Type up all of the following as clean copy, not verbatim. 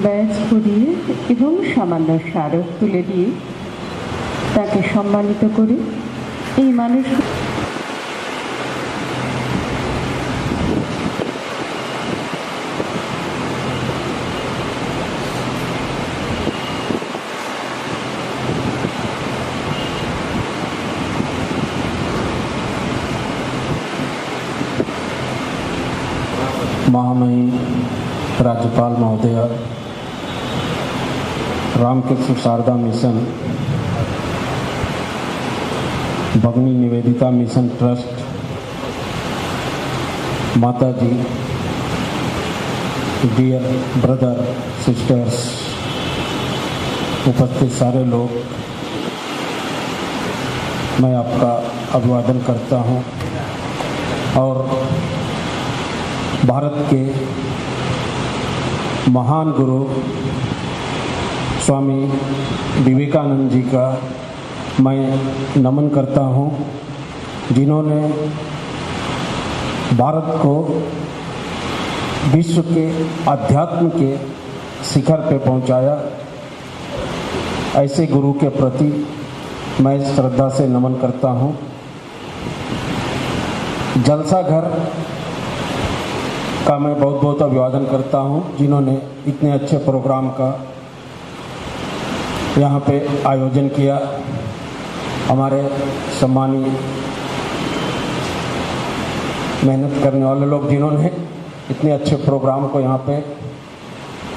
Badge পরিয়ে এবং সামান্য স্মারক তুলে দিয়ে তাকে সম্মানিত করে এই মানুষ महामहिम राज्यपाल महोदय, रामकृष्ण शारदा मिशन, भगनी निवेदिता मिशन ट्रस्ट, माता जी, डियर ब्रदर सिस्टर्स, उपस्थित सारे लोग, मैं आपका अभिवादन करता हूं और भारत के महान गुरु स्वामी विवेकानंद जी का मैं नमन करता हूं, जिन्होंने भारत को विश्व के अध्यात्म के शिखर पे पहुंचाया। ऐसे गुरु के प्रति मैं श्रद्धा से नमन करता हूं। जलसा घर का मैं बहुत बहुत अभिवादन करता हूं, जिन्होंने इतने अच्छे प्रोग्राम का यहाँ पे आयोजन किया। हमारे सम्मानीय मेहनत करने वाले लोग, जिन्होंने इतने अच्छे प्रोग्राम को यहाँ पे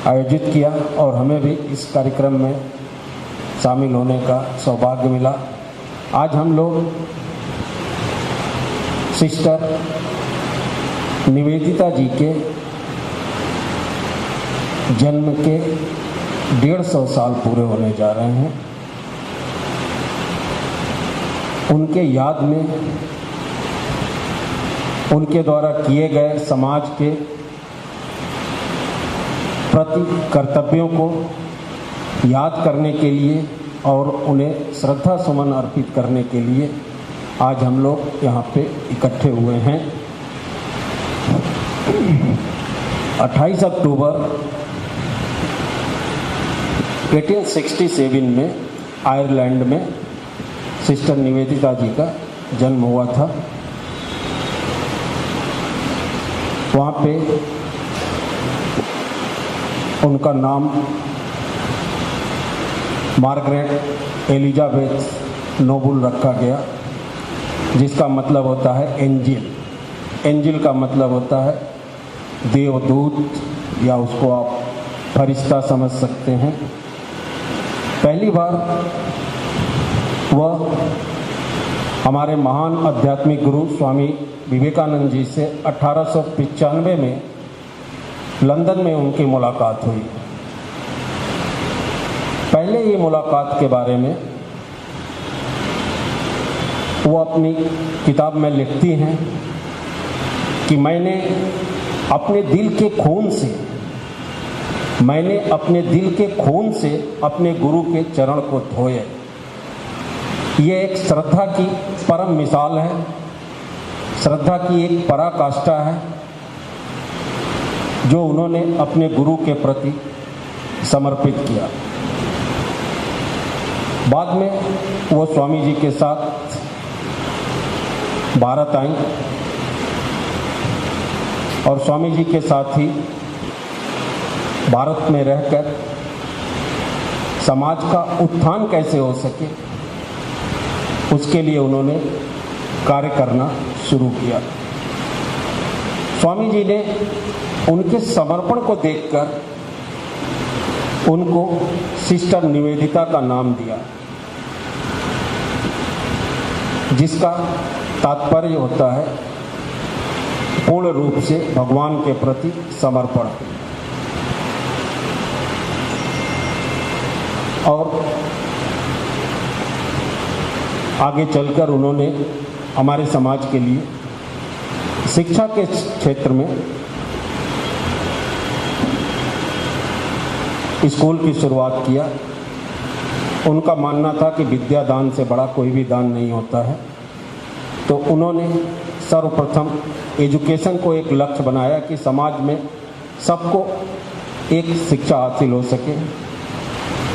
आयोजित किया और हमें भी इस कार्यक्रम में शामिल होने का सौभाग्य मिला। आज हम लोग सिस्टर निवेदिता जी के जन्म के 150 साल पूरे होने जा रहे हैं। उनके याद में उनके द्वारा किए गए समाज के प्रति कर्तव्यों को याद करने के लिए और उन्हें श्रद्धा सुमन अर्पित करने के लिए आज हम लोग यहाँ पे इकट्ठे हुए हैं। 28 अक्टूबर 1867 में आयरलैंड में सिस्टर निवेदिता जी का जन्म हुआ था। वहाँ पे उनका नाम मार्गरेट एलिजाबेथ नोबल रखा गया, जिसका मतलब होता है एंजिल। एंजिल का मतलब होता है देवदूत, या उसको आप फरिश्ता समझ सकते हैं। पहली बार वह हमारे महान आध्यात्मिक गुरु स्वामी विवेकानंद जी से 1895 में लंदन में उनकी मुलाकात हुई। पहले ही मुलाकात के बारे में वो अपनी किताब में लिखती हैं कि मैंने अपने दिल के खून से अपने गुरु के चरण को धोए। ये एक श्रद्धा की परम मिसाल है, श्रद्धा की एक पराकाष्ठा है जो उन्होंने अपने गुरु के प्रति समर्पित किया। बाद में वो स्वामी जी के साथ भारत आई और स्वामी जी के साथ ही भारत में रहकर समाज का उत्थान कैसे हो सके, उसके लिए उन्होंने कार्य करना शुरू किया। स्वामी जी ने उनके समर्पण को देखकर उनको सिस्टर निवेदिता का नाम दिया, जिसका तात्पर्य होता है पूर्ण रूप से भगवान के प्रति समर्पण। और आगे चलकर उन्होंने हमारे समाज के लिए शिक्षा के क्षेत्र में स्कूल की शुरुआत किया। उनका मानना था कि विद्या दान से बड़ा कोई भी दान नहीं होता है, तो उन्होंने सर्वप्रथम एजुकेशन को एक लक्ष्य बनाया कि समाज में सबको एक शिक्षा हासिल हो सके।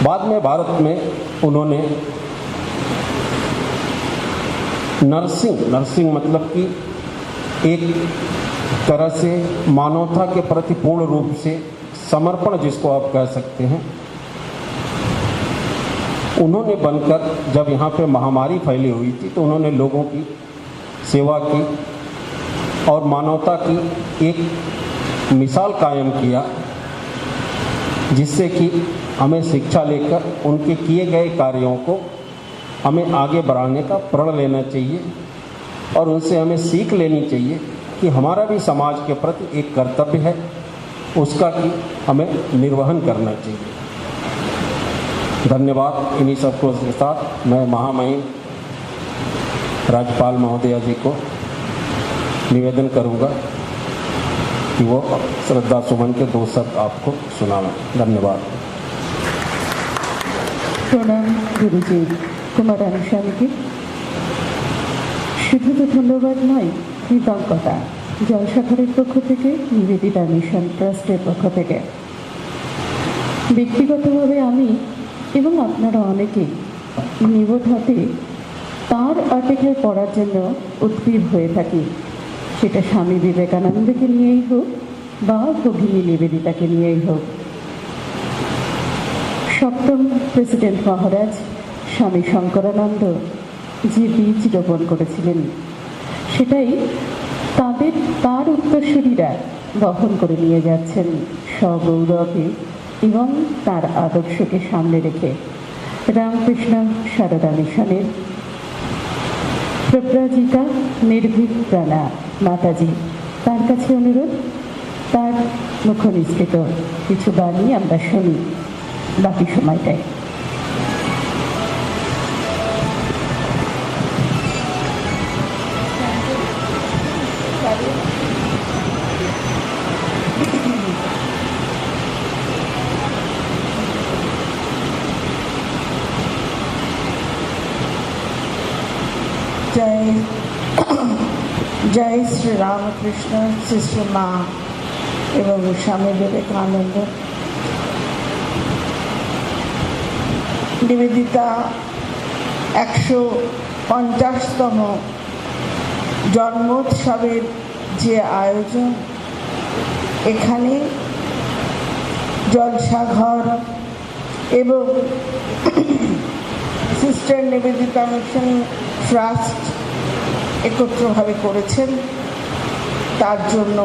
बाद में भारत में उन्होंने नर्सिंग मतलब कि एक तरह से मानवता के प्रति पूर्ण रूप से समर्पण जिसको आप कह सकते हैं, उन्होंने बनकर जब यहाँ पे महामारी फैली हुई थी तो उन्होंने लोगों की सेवा की और मानवता की एक मिसाल कायम किया, जिससे कि हमें शिक्षा लेकर उनके किए गए कार्यों को हमें आगे बढ़ाने का प्रण लेना चाहिए और उनसे हमें सीख लेनी चाहिए कि हमारा भी समाज के प्रति एक कर्तव्य है, उसका कि हमें निर्वहन करना चाहिए। धन्यवाद। इन्हीं सबको के साथ मैं महामहिम राज्यपाल महोदया जी को निवेदन करूंगा कि वो श्रद्धा सुमन के 2 शब्द आपको सुनावें। धन्यवाद। প্রণাম গুরুজি। কুমারান স্বামীকে শুধু তো ধন্যবাদ নয়, কৃতজ্ঞতা জলসাঘরের পক্ষ থেকে, নিবেদিতা মিশন ট্রাস্টের পক্ষ থেকে। ব্যক্তিগতভাবে আমি এবং আপনারা অনেকেই নিবদ হাতে তাঁর আর্টিকেল পড়ার জন্য উদ্গ্রীব হয়ে থাকি, সেটা স্বামী বিবেকানন্দকে নিয়েই হোক বা ভগিনী নিবেদিতাকে নিয়েই হোক। সপ্তম প্রেসিডেন্ট মহারাজ স্বামী শঙ্করানন্দ যে বীজ রোপণ করেছিলেন, সেটাই তার উত্তরসূরিরা বহন করে নিয়ে যাচ্ছেন সগৌরবে এবং তার আদর্শকে সামনে রেখে। রামকৃষ্ণ সারদা মিশনের প্রব্রাজিকা নির্ভীক প্রাণা মাতাজি, তার কাছে অনুরোধ, তার মুখ নিঃসৃত কিছু বাণী আমরা শুনি বাকি সময়টায়। जय श्री रामकृष्ण शिष्य माँ एवं स्वामी विवेकानंद। निवेदिता 150तम जन्मोत्सवेर जे आयोजन, एखाने जलसाघर एवं सिस्टर निवेदिता मिशन ট্রাস্ট একত্রভাবে করেছেন, তার জন্য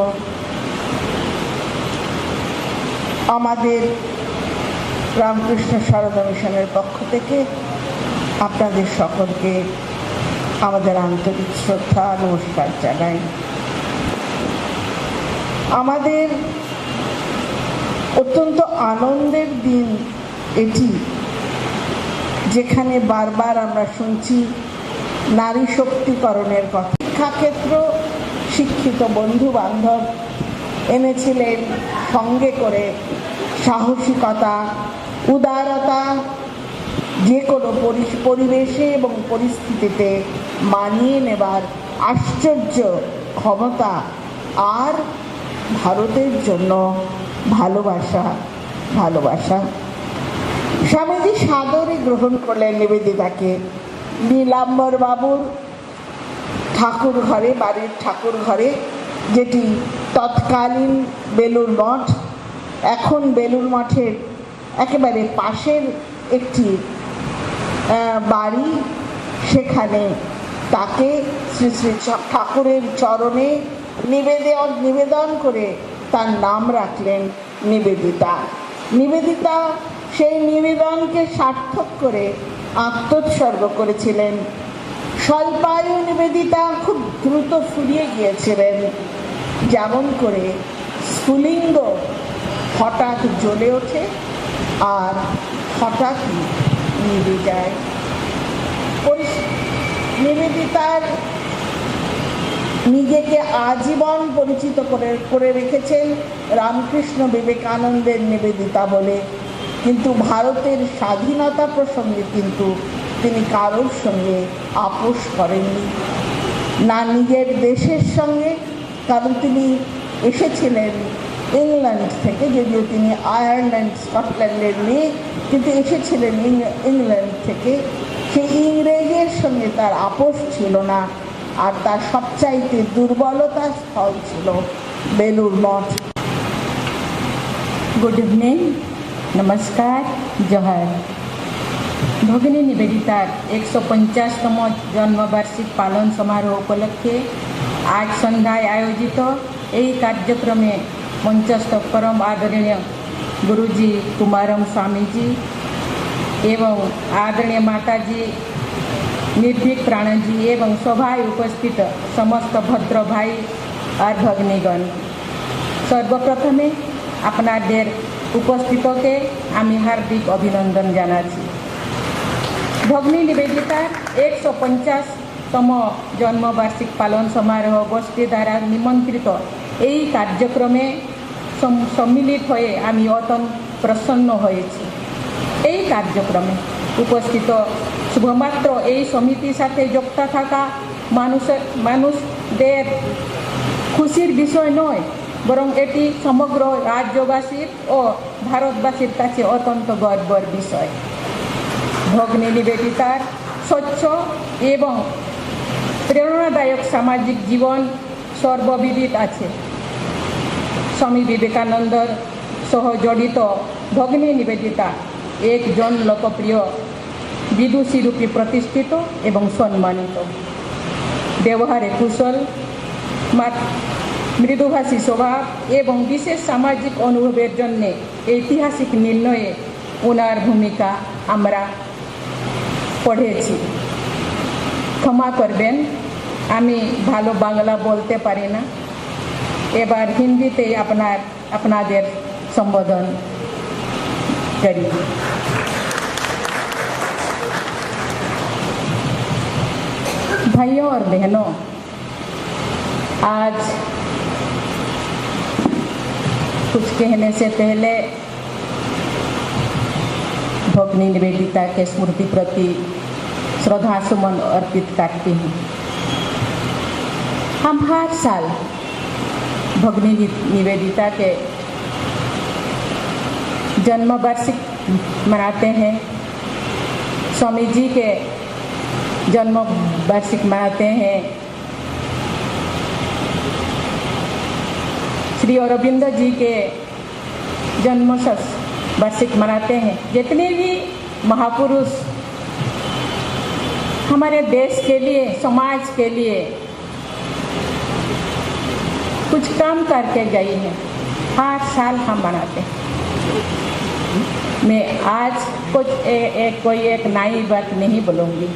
আমাদের রামকৃষ্ণ সারদা মিশনের পক্ষ থেকে আপনাদের সকলকে আমাদের আন্তরিক শ্রদ্ধা নমস্কার জানাই। আমাদের অত্যন্ত আনন্দের দিন এটি, যেখানে বারবার আমরা শুনছি নারী শক্তিকরণের কথা। শিক্ষাক্ষেত্র শিক্ষিত বন্ধু বান্ধব এনেছিলেন সঙ্গে করে সাহসিকতা, উদারতা, যে কোনো পরিবেশে এবং পরিস্থিতিতে মানিয়ে নেবার আশ্চর্য ক্ষমতা, আর ভারতের জন্য ভালোবাসা। স্বামীজি সাদরে গ্রহণ করলেন নিবেদিতাকে নীলাম্বর বাবুর ঠাকুর ঘরে, বাড়ির ঠাকুর ঘরে, যেটি তৎকালীন বেলুর মঠ, এখন বেলুর মঠের একেবারে পাশের একটি বাড়ি। সেখানে তাকে শ্রী শ্রী ঠাকুরের চরণে নিবেদন করে তার নাম রাখলেন নিবেদিতা। নিবেদিতা সেই নিবেদনকে সার্থক করে আত্মোৎসর্গ করেছিলেন। স্বল্পায়ু নিবেদিতা খুব দ্রুত ফুরিয়ে গিয়েছিলেন, যেমন করে স্ফুলিঙ্গ হঠাৎ জ্বলে ওঠে আর হঠাৎই নিভে যায়। নিবেদিতার নিজেকে আজীবন পরিচিত করে রেখেছেন রামকৃষ্ণ বিবেকানন্দের নিবেদিতা বলে, কিন্তু ভারতের স্বাধীনতা প্রসঙ্গে কিন্তু তিনি কারোর সঙ্গে আপোষ করেননি। না নিজের দেশের সঙ্গে, কারণ তিনি এসেছিলেন ইংল্যান্ড থেকে, যদিও তিনি আয়ারল্যান্ড স্কটল্যান্ডের মেয়ে, কিন্তু এসেছিলেন ইংল্যান্ড থেকে। সেই ইংরেজের সঙ্গে তার আপোষ ছিল না, আর তার সবচাইতে দুর্বলতার স্থল ছিল বেলুড় মঠ। गुड इवनिंग, नमस्कार, जोहार। भगिनी निवेदितार 150तम जन्मबार्षिक पालन समारोह उपलक्षे आज सन्ध्याय आयोजित এই কার্যক্রমে মঞ্চস্থ পরম আদরণীয় গুরুজি কুমারম স্বামীজি এবং আদরণীয় মাতাজি निर्भीक प्राणजी एवं सभाय उपस्थित समस्त भद्र भाई और भगिनीगण, सर्वप्रथमे আপনাদের উপস্থিতকে আমি হার্দিক অভিনন্দন জানাচ্ছি। ভগ্নী নিবেদিতার 150তম জন্মবার্ষিক পালন সমারোহ গোষ্ঠী দ্বারা নিমন্ত্রিত এই কার্যক্রমে সম্মিলিত হয়ে আমি অত্যন্ত প্রসন্ন হয়েছি। এই কার্যক্রমে উপস্থিত শুধুমাত্র এই সমিতির সাথে যুক্ত থাকা মানুষদের খুশির বিষয় নয়, বরং এটি সমগ্র রাজ্যবাসীর ও ভারতবাসীর কাছে অত্যন্ত গর্বের বিষয়। ভগ্নী নিবেদিতার স্বচ্ছ এবং প্রেরণাদায়ক সামাজিক জীবন সর্ববিদিত আছে। স্বামী বিবেকানন্দর সহ জড়িত ভগ্নী নিবেদিতা একজন লোকপ্রিয় বিদুষী রূপে প্রতিষ্ঠিত এবং সম্মানিত। ব্যবহারে কুশল, মৃদুভাষী স্বভাব এবং বিশেষ সামাজিক অনুভবের জন্যে ঐতিহাসিক নির্ণয়ে ওনার ভূমিকা আমরা পড়েছি। ক্ষমা করবেন, আমি ভালো বাংলা বলতে পারি না, এবার হিন্দিতে আপনাদের সম্বোধন করি। भाइयों और बहनों, आज कुछ कहने से पहले भग्नी निवेदिता के स्मृति प्रति श्रद्धा सुमन अर्पित करती हूँ। हम हर साल भग्नी निवेदिता के जन्मवार्षिक मनाते हैं, स्वामी जी के जन्म वार्षिक मनाते हैं, श्री अरविंद जी के जन्म वार्षिक मनाते हैं। जितने भी महापुरुष हमारे देश के लिए, समाज के लिए कुछ काम करके गए हैं, हर साल हम मनाते हैं। मैं आज कुछ कोई एक नई बात नहीं बोलूँगी,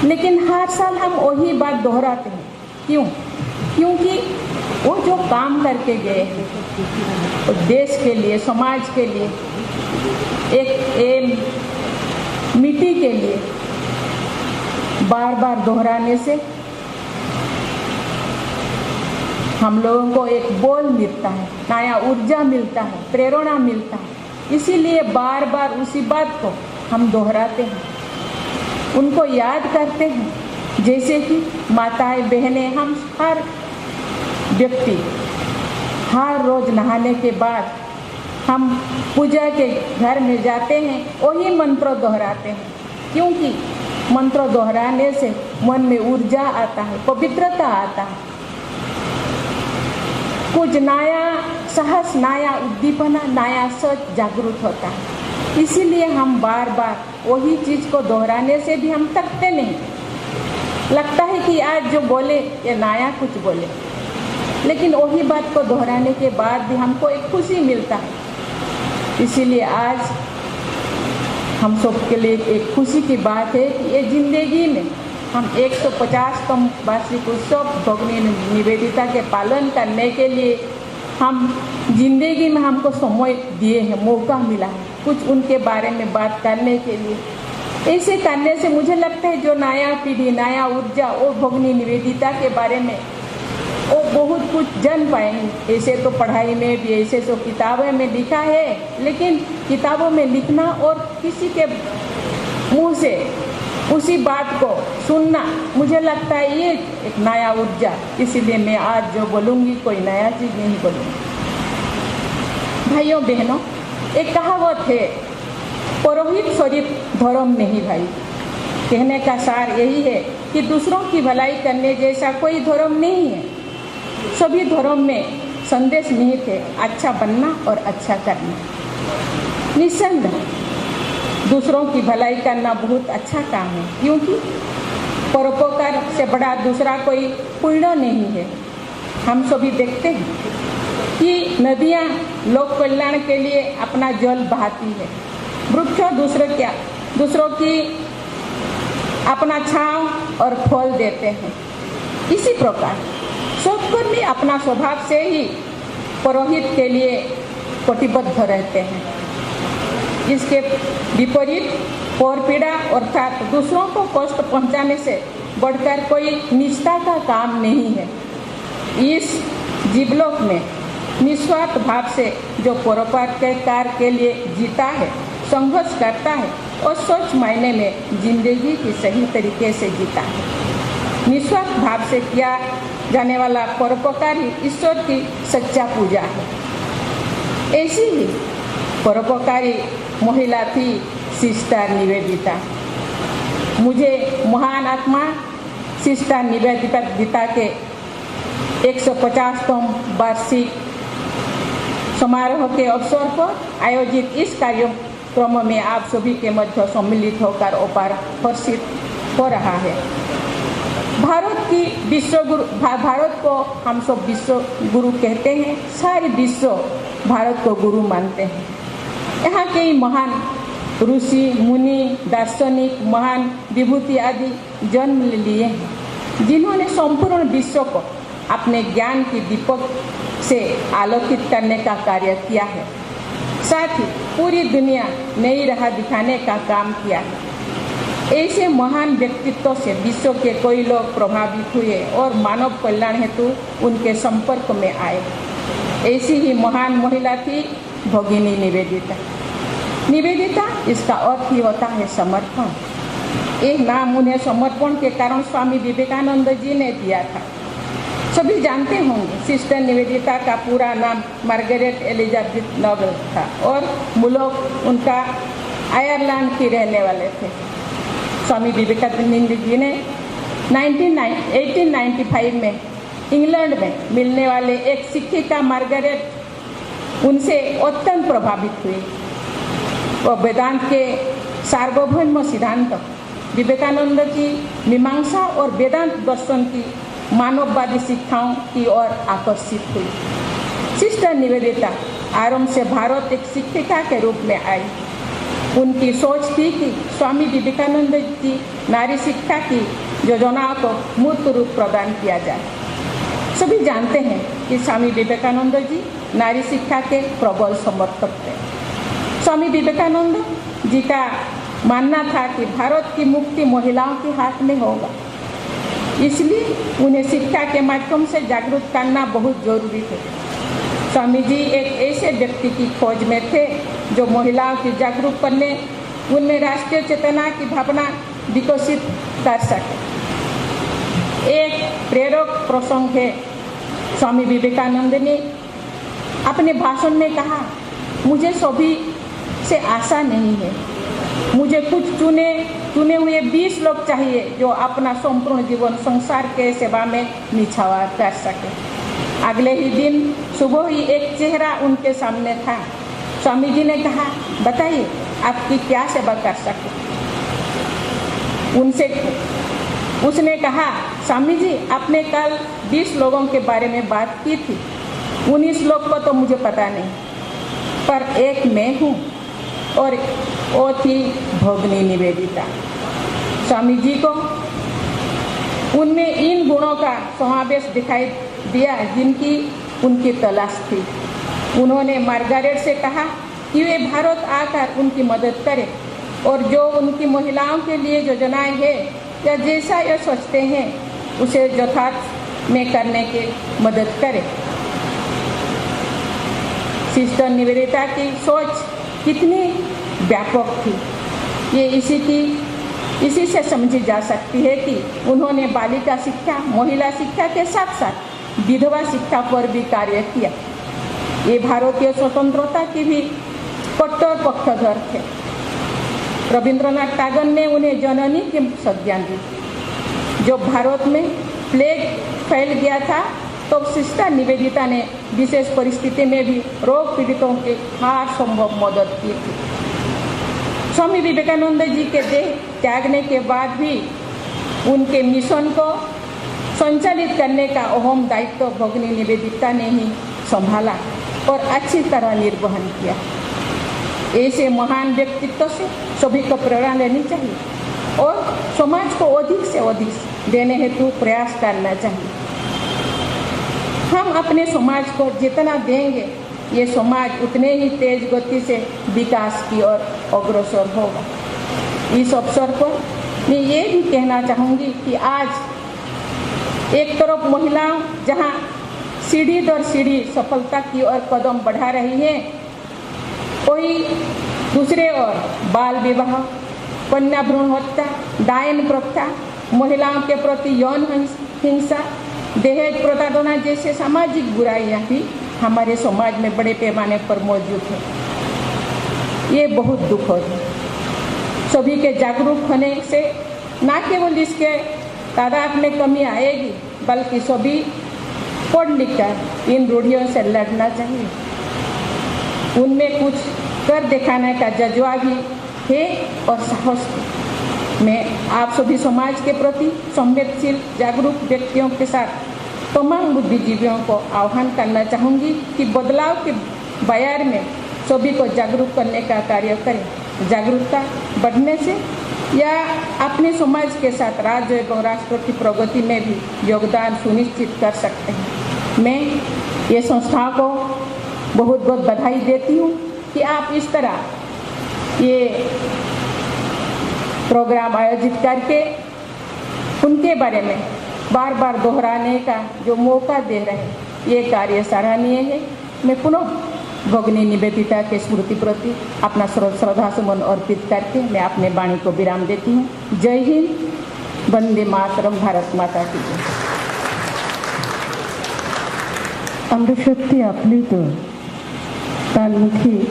लेकिन हर साल हम वही बात दोहराते हैं। क्यों? क्योंकि वो जो काम करके गए हैं, वो देश के लिए, समाज के लिए, एक मिट्टी के लिए बार बार दोहराने से हम लोगों को एक बोल मिलता है, नया ऊर्जा मिलता है, प्रेरणा मिलता है। इसीलिए बार बार उसी बात को हम दोहराते हैं, उनको याद करते हैं। जैसे कि माताएं, बहनें, हम हर व्यक्ति हर रोज नहाने के बाद हम पूजा के घर में जाते हैं, वही मंत्र दोहराते हैं, क्योंकि मंत्र दोहराने से मन में ऊर्जा आता है, पवित्रता आता है, कुछ नया साहस, नया उद्दीपना, नया सोच जागृत होता है। इसीलिए हम बार बार वही चीज़ को दोहराने से भी हम थकते नहीं। लगता है कि आज जो बोले ये नया कुछ बोले, लेकिन वही बात को दोहराने के बाद भी हमको एक खुशी मिलता है। इसीलिए आज हम सब के लिए एक खुशी की बात है कि ये जिंदगी में हम 150तम वार्षिक उत्सव भग्नी निवेदिता के पालन करने के लिए हम जिंदगी में हमको समय दिए हैं, मौका मिला है कुछ उनके बारे में बात करने के लिए। ऐसे करने से मुझे लगता है जो नया पीढ़ी, नया ऊर्जा, वो भग्नी निवेदिता के बारे में वो बहुत कुछ जान पाएंगे। ऐसे तो पढ़ाई में भी, ऐसे तो किताबों में लिखा है, लेकिन किताबों में लिखना और किसी के मुंह से उसी बात को सुनना, मुझे लगता है ये एक नया ऊर्जा, इसीलिए मैं आज जो बोलूँगी कोई नया चीज़ नहीं बोलूँगी। भाइयों बहनों, एक कहावत है, पुरोहित शरीफ धर्म नहीं भाई। कहने का सार यही है कि दूसरों की भलाई करने जैसा कोई धर्म नहीं है। सभी धर्म में संदेश निहित है, अच्छा बनना और अच्छा करना। निस्संदेह दूसरों की भलाई करना बहुत अच्छा काम है, क्योंकि परोपकार से बड़ा दूसरा कोई पुण्य नहीं है। हम सभी देखते हैं कि नदियाँ लोक कल्याण के लिए अपना जल बहाती है, वृक्ष दूसरों की अपना छांव और फल देते हैं। इसी प्रकार सत्कर्मी अपना स्वभाव से ही पुरोहित के लिए कटिबद्ध रहते हैं। इसके विपरीत परपीड़ा अर्थात दूसरों को कष्ट पहुंचाने से बढ़कर कोई निष्ठा का काम नहीं है। इस जीवलोक में निस्वार्थ भाव से जो परोपकार के कार्य के लिए जीता है, संघर्ष करता है और सच मायने में जिंदगी की सही तरीके से जीता है। निस्वार्थ भाव से किया जाने वाला परोपकार ही ईश्वर की सच्चा पूजा है। ऐसी ही परोपकारी महिला थी सिस्टर निवेदिता। मुझे महान आत्मा सिस्टर निवेदिता के 150वें वार्षिक समारोह के अवसर पर आयोजित इस कार्यक्रम में आप सभी के मध्य सम्मिलित होकर अपार हर्षित हो रहा है। भारत को हम सब विश्व गुरु कहते हैं, सारे विश्व भारत को गुरु मानते हैं। यहाँ के महान ऋषि मुनि दार्शनिक महान विभूति आदि जन्म लिए हैं, जिन्होंने संपूर्ण विश्व को अपने ज्ञान की दीपक से आलोकित करने का कार्य किया है। साथ ही पूरी दुनिया नई राह दिखाने का काम किया है। ऐसे महान व्यक्तित्व से विश्व के कई लोग प्रभावित हुए और मानव कल्याण हेतु उनके संपर्क में आए। ऐसी ही महान महिला थी भगिनी निवेदिता। निवेदिता इसका अर्थ ही होता है समर्पण। एक नाम उन्हें समर्पण के कारण स्वामी विवेकानंद जी ने दिया था। सभी जानते होंगे सिस्टर निवेदिता का पूरा नाम मार्गरेट एलिजाबेथ नोबल था और मूलक उनका आयरलैंड के रहने वाले थे। स्वामी विवेकानंद जी ने 1895 में इंग्लैंड में मिलने वाले एक शिक्षिका मार्गरेट उनसे अत्यंत प्रभावित हुई। वह वेदांत के सार्वभौम सिद्धांत, विवेकानंद की मीमांसा और वेदांत दर्शन की मानववादी शिक्षाओं की ओर आकर्षित हुई। सिस्टर निवेदिता आरंभ से भारत एक शिक्षिका के रूप में आई। उनकी सोच थी कि स्वामी विवेकानंद की नारी शिक्षा की योजनाओं को मूर्त रूप प्रदान किया जाए। सभी जानते हैं कि स्वामी विवेकानंद जी नारी शिक्षा के प्रबल समर्थक थे। स्वामी विवेकानंद जी का मानना था कि भारत की मुक्ति महिलाओं के हाथ में होगा, इसलिए उन्हें शिक्षा के माध्यम से जागरूक करना बहुत जरूरी है। स्वामी जी एक ऐसे व्यक्ति की खोज में थे जो महिलाओं की जागरूक करने, उनमें राष्ट्रीय चेतना की भावना विकसित कर सके। एक प्रेरक प्रसंग है, स्वामी विवेकानंद ने अपने भाषण में कहा, मुझे सभी से आशा नहीं है, मुझे कुछ चुने हुए 20 लोग चाहिए जो अपना संपूर्ण जीवन संसार के सेवा में निछावर कर सके। अगले ही दिन सुबह ही एक चेहरा उनके सामने था। स्वामी जी ने कहा, बताइए आपकी क्या सेवा कर सके। उसने कहा, स्वामी जी आपने कल 20 लोगों के बारे में बात की थी, 19 लोग को तो मुझे पता नहीं, पर एक मैं हूँ और वो थी भगिनी निवेदिता। स्वामी जी को उनमें इन गुणों का समावेश दिखाई दिया जिनकी उनकी तलाश थी। उन्होंने मार्गरेट से कहा कि वे भारत आकर उनकी मदद करें और जो उनकी महिलाओं के लिए योजनाएं हैं या जैसा ये सोचते हैं उसे यथार्थ में करने की मदद करें। सिस्टर निवेदिता की सोच कितनी व्यापक थी, ये इसी की इसी से समझी जा सकती है कि उन्होंने बालिका शिक्षा, महिला शिक्षा के साथ साथ विधवा शिक्षा पर भी कार्य किया। ये भारतीय स्वतंत्रता की भी कट्टर पक्षधर थे। रविंद्रनाथ टैगोर ने उन्हें जननी की संज्ञा दी। जब भारत में प्लेग फैल गया था तो सिस्टर निवेदिता ने विशेष परिस्थिति में भी रोग पीड़ितों के हर संभव मदद की थी। स्वामी विवेकानंद जी के देह त्यागने के बाद भी उनके मिशन को संचालित करने का अहम दायित्व भगिनी निवेदिता ने ही संभाला और अच्छी तरह निर्वहन किया। ऐसे महान व्यक्तित्व से सभी को प्रेरणा लेनी चाहिए और समाज को अधिक से अधिक देने हेतु प्रयास करना चाहिए। हम अपने समाज को जितना देंगे, ये समाज उतने ही तेज गति से विकास की ओर अग्रसर होगा। इस अवसर पर मैं ये भी कहना चाहूँगी कि आज एक तरफ महिलाओं जहाँ सीढ़ी दर सीढ़ी सफलता की ओर कदम बढ़ा रही है, कोई दूसरे ओर बाल विवाह, कन्या भ्रूण हत्या, डायन प्रथा, महिलाओं के प्रति यौन हिंसा, दहेज प्रताड़ना जैसे सामाजिक बुराइयां भी हमारे समाज में बड़े पैमाने पर मौजूद है। ये बहुत दुखद है। सभी के जागरूक होने से न केवल इसके तादाद में कमी आएगी, बल्कि सभी पढ़ लिख कर इन रूढ़ियों से लड़ना चाहिए। उनमें कुछ कर दिखाने का जज्बा भी है और साहस है। मैं आप सभी समाज के प्रति संवेदनशील जागरूक व्यक्तियों के साथ तमाम बुद्धिजीवियों को आह्वान करना चाहूँगी कि बदलाव के बयार में सभी को जागरूक करने का कार्य करें। जागरूकता बढ़ने से या अपने समाज के साथ राज्य एवं राष्ट्र की प्रगति में भी योगदान सुनिश्चित कर सकते हैं। मैं ये संस्था को बहुत बहुत बधाई देती हूँ कि आप इस तरह ये प्रोग्राम आयोजित करके उनके बारे में बार बार दोहराने का जो मौका दे रहे हैं, ये कार्य सराहनीय है। मैं पुनः भगिनी निवेदिता के स्मृति प्रति अपना श्रद्धा सुमन अर्पित करके मैं अपने वाणी को विराम देती हूँ। जय हिंद, वंदे मातरम, भारत माता की जय। আমরা সত্যি আপ্লুত তার মুখে